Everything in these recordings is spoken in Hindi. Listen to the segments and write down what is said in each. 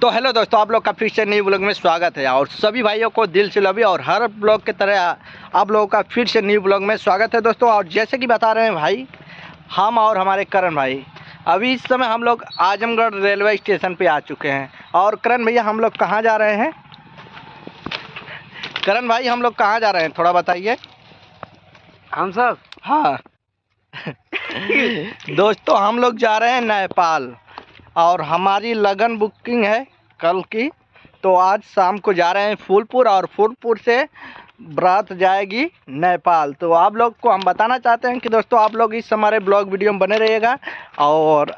तो हेलो दोस्तों, आप लोग का फिर से नई ब्लॉग में स्वागत है और सभी भाइयों को दिल से लवी और हर ब्लॉग की तरह आप लोगों का फिर से न्यू ब्लॉग में स्वागत है दोस्तों। और जैसे कि बता रहे हैं भाई, हम और हमारे करण भाई अभी इस समय हम लोग आजमगढ़ रेलवे स्टेशन पे आ चुके हैं। और करण भैया, हम लोग कहाँ जा रहे हैं? करण भाई, हम लोग कहाँ जा रहे हैं, थोड़ा बताइए। हम सब हाँ दोस्तों, हम लोग जा रहे हैं नेपाल और हमारी लगन बुकिंग है कल की। तो आज शाम को जा रहे हैं फूलपुर और फूलपुर से बारात जाएगी नेपाल। तो आप लोग को हम बताना चाहते हैं कि दोस्तों, आप लोग इस हमारे ब्लॉग वीडियो में बने रहिएगा और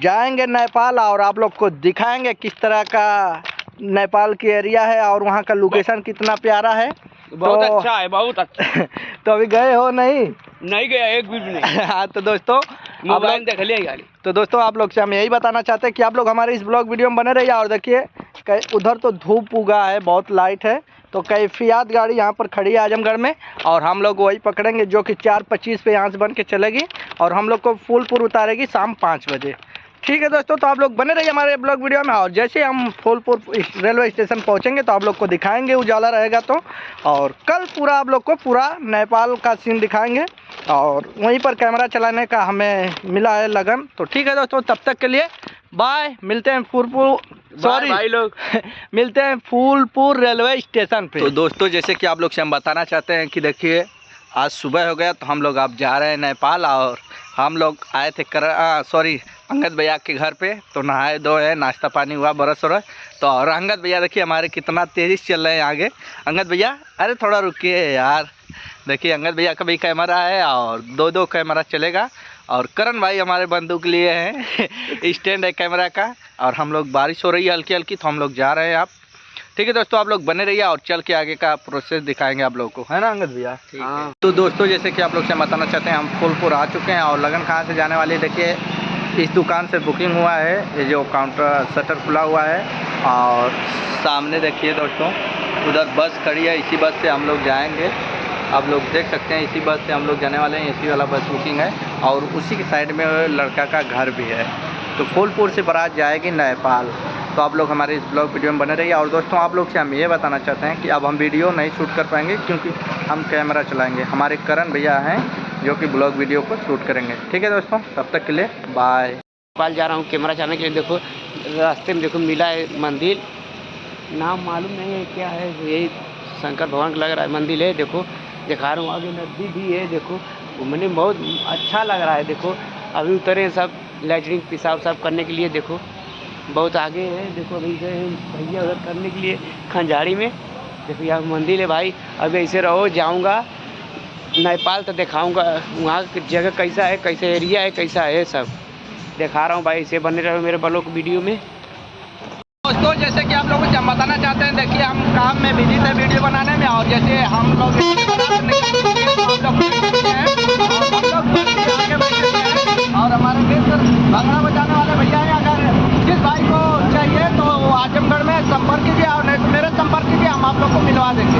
जाएंगे नेपाल और आप लोग को दिखाएंगे किस तरह का नेपाल की एरिया है और वहाँ का लोकेशन कितना प्यारा है। बहुत अच्छा है, बहुत अच्छा। तो अभी गए हो? नहीं गया, एक भी नहीं। हाँ, तो दोस्तों मोबाइल देख लिया गाड़ी। तो दोस्तों, आप लोग से हम यही बताना चाहते हैं कि आप लोग हमारे इस ब्लॉग वीडियो में बने रहिए। और देखिए, उधर तो धूप उगा है, बहुत लाइट है, तो कैफियत गाड़ी यहाँ पर खड़ी है आजमगढ़ में और हम लोग वही पकड़ेंगे जो कि 4:25 पे यहाँ से बन के चलेगी और हम लोग को फूलपुर उतारेगी शाम 5 बजे। ठीक है दोस्तों, तो आप लोग बने रहिए हमारे ब्लॉग वीडियो में। और जैसे हम फूलपुर रेलवे स्टेशन पहुंचेंगे तो आप लोग को दिखाएंगे, उजाला रहेगा तो। और कल पूरा आप लोग को पूरा नेपाल का सीन दिखाएंगे और वहीं पर कैमरा चलाने का हमें मिला है लगन। तो ठीक है दोस्तों, तब तक के लिए बाय, मिलते हैं भाई लोग मिलते हैं फूलपुर रेलवे स्टेशन पे। तो दोस्तों, जैसे कि आप लोग से हम बताना चाहते हैं कि देखिए, आज सुबह हो गया तो हम लोग अब जा रहे हैं नेपाल। और हम लोग आए थे अंगद भैया के घर पे, तो नहाए धोए, नाश्ता पानी हुआ, बरस वरस। तो और अंगद भैया देखिए हमारे कितना तेज़ी से चल रहे हैं आगे। अंगद भैया, अरे थोड़ा रुकिए यार। देखिए, अंगद भैया का भी कैमरा है और दो कैमरा चलेगा। और करण भाई हमारे बंदूक लिए हैं स्टैंड है कैमरा का। और हम लोग, बारिश हो रही है हल्की हल्की, तो हम लोग जा रहे हैं। आप ठीक है दोस्तों, आप लोग बने रहिए और चल के आगे का प्रोसेस दिखाएंगे आप लोगों को, है ना अंगद भैया? हाँ। तो दोस्तों, जैसे कि आप लोग से बताना चाहते हैं, हम फूलपुर आ चुके हैं और लगन कहाँ से जाने वाली है। देखिए, इस दुकान से बुकिंग हुआ है, ये जो काउंटर शटर खुला हुआ है। और सामने देखिए दोस्तों, उधर बस खड़ी है, इसी बस से हम लोग जाएंगे। आप लोग देख सकते हैं, इसी बस से हम लोग जाने वाले हैं, इसी वाला बस बुकिंग है। और उसी के साइड में लड़का का घर भी है। तो फूलपुर से बारात जाएगी नेपाल। तो आप लोग हमारे इस ब्लॉग वीडियो में बने रहिए। और दोस्तों, आप लोग से हम ये बताना चाहते हैं कि अब हम वीडियो नहीं शूट कर पाएंगे क्योंकि हम कैमरा चलाएंगे। हमारे करण भैया हैं जो कि ब्लॉग वीडियो को शूट करेंगे। ठीक है दोस्तों, तब तक के लिए बाय। नेपाल जा रहा हूँ कैमरा चलाने के लिए। देखो रास्ते में देखो मिला है मंदिर, नाम मालूम नहीं है क्या है, यही शंकर भगवान का लग रहा है मंदिर है। देखो दिखा रहा हूँ, आगे नदी भी है। देखो घूमने में बहुत अच्छा लग रहा है। देखो अभी उतरे सब लैटरिन पेशाब साफ करने के लिए। देखो बहुत आगे है। देखो अभी गए हैं भैया उधर करने के लिए खंजाड़ी में। देखो यहाँ मंदिर है भाई। अभी ऐसे रहो, जाऊँगा नेपाल तो दिखाऊँगा वहाँ की जगह कैसा है, कैसा एरिया है, कैसा है, सब दिखा रहा हूँ भाई। इसे बने रहो मेरे ब्लॉग वीडियो में। दोस्तों, जैसे कि आप लोगों से हम बताना चाहते हैं, देखिए हम काम में बिजी थे वीडियो बनाने में। और जैसे हम लोग और हमारे मित्र भंगड़ा बजाने वाले भैया हैं। अगर जिस भाई को चाहिए तो आजमगढ़ में संपर्क कीजिए और नहीं तो मेरे संपर्क कीजिए, हम आप लोग को मिलवा देंगे।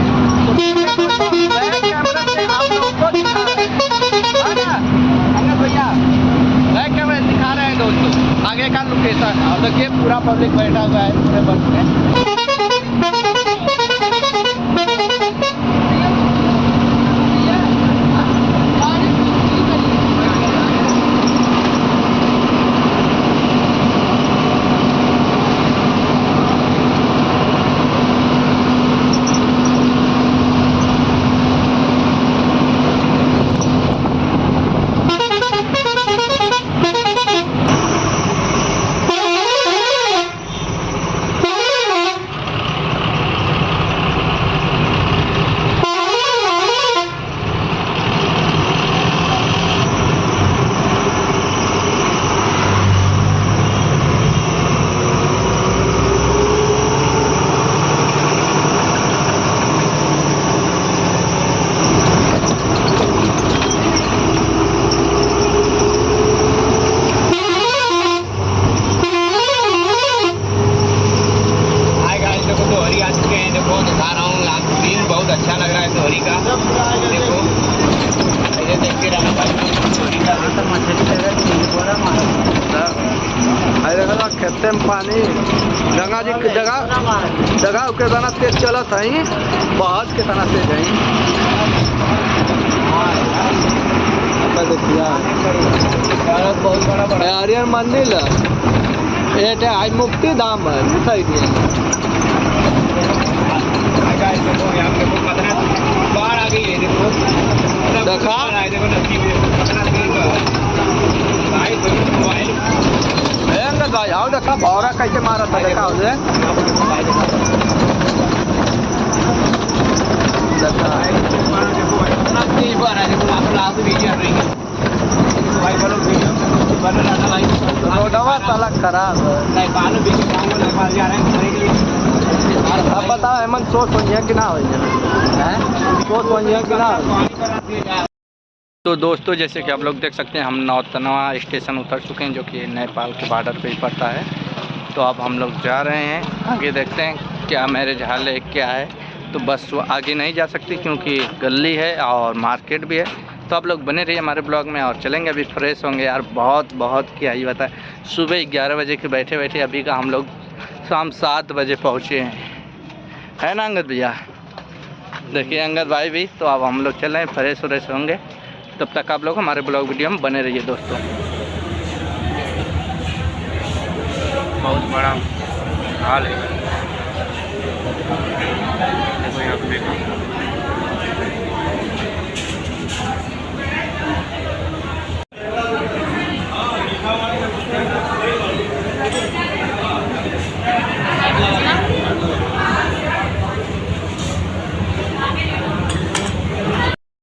कैमरा से आप लोगों को दिखा रहे हैं अंगद भैया, बैक कैमरा दिखा रहे हैं दोस्तों आगे का लोकेशन। और देखिए पूरा पब्लिक बैठा हुआ है पूरे बस में। अच्छा लग रहा है दोहरी का। देखो ऐसे देखते रहना भाई। खेते में पानी गंगा जी की जगह के तना तेज चलत है, बहुत के तना तेज है। बहुत बड़ा आर्यन मंदिर है, आई मुक्ति धाम है साइड बाढ़ आ गई है, देखो देखा भाई, आओ देखा भौरा कैसे मारा था, देखा उसे रोडवा साला खराब है। अब बताओ हेमंत, सोच सोचिए कि ना हो, सोच सोचिए कि ना। तो दोस्तों जैसे कि आप लोग देख सकते हैं, हम नौतनवा स्टेशन उतर चुके हैं, जो कि नेपाल के बॉर्डर पे ही पड़ता है। तो अब हम लोग जा रहे हैं आगे, देखते हैं क्या मैरिज हॉल है क्या है। तो बस वो आगे नहीं जा सकती क्योंकि गली है और मार्केट भी है। तो आप लोग बने रहिए हमारे ब्लॉग में और चलेंगे, अभी फ्रेश होंगे यार। बहुत क्या ही बताए, सुबह 11 बजे के बैठे अभी का हम लोग शाम 7 बजे पहुँचे हैं, है ना अंगद भैया? देखिए अंगद भाई भी। तो अब हम लोग चल रहे हैं, फ्रेश व्रेश होंगे। तब तक आप लोग हमारे ब्लॉग वीडियो में बने रहिए दोस्तों। बहुत बड़ा हाल है, देखो यहाँ पे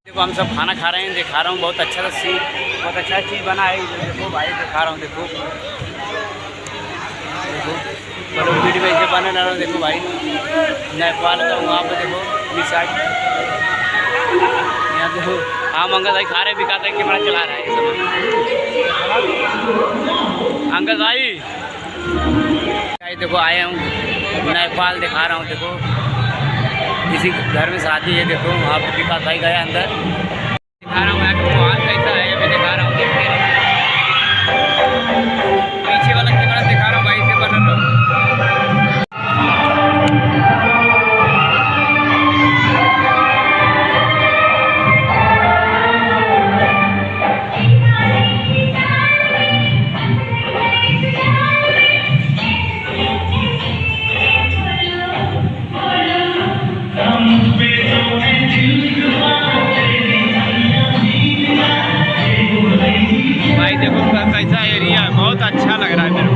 हम सब खाना खा रहे हैं, दिखा रहा हूँ बहुत अच्छा सा बहुत अच्छा चीज़ बना है। देखो भाई दिखा रहा हूँ, देखो देखो वीडियो में बने रहा हूँ। देखो भाई नेपाल का वहाँ पर देखो मिसाइल, यहाँ देखो हम अंकल भाई खा रहे बिकाते हैं, कैमरा चला रहा है ये सब। अंकल भाई देखो आए हूँ नेपाल, दिखा रहा हूँ। देखो किसी घर में शादी है, देखो वहाँ पे विकास भाई गया अंदर, दिखा रहा हूँ यहाँ का माहौल कैसा है, मैं दिखा रहा हूँ। पीछे वाला कैमरा दिखा रहा हूँ भाई से बना रहा हूँ। भाई देखो कैसा एरिया है, बहुत अच्छा लग रहा है मेरे को।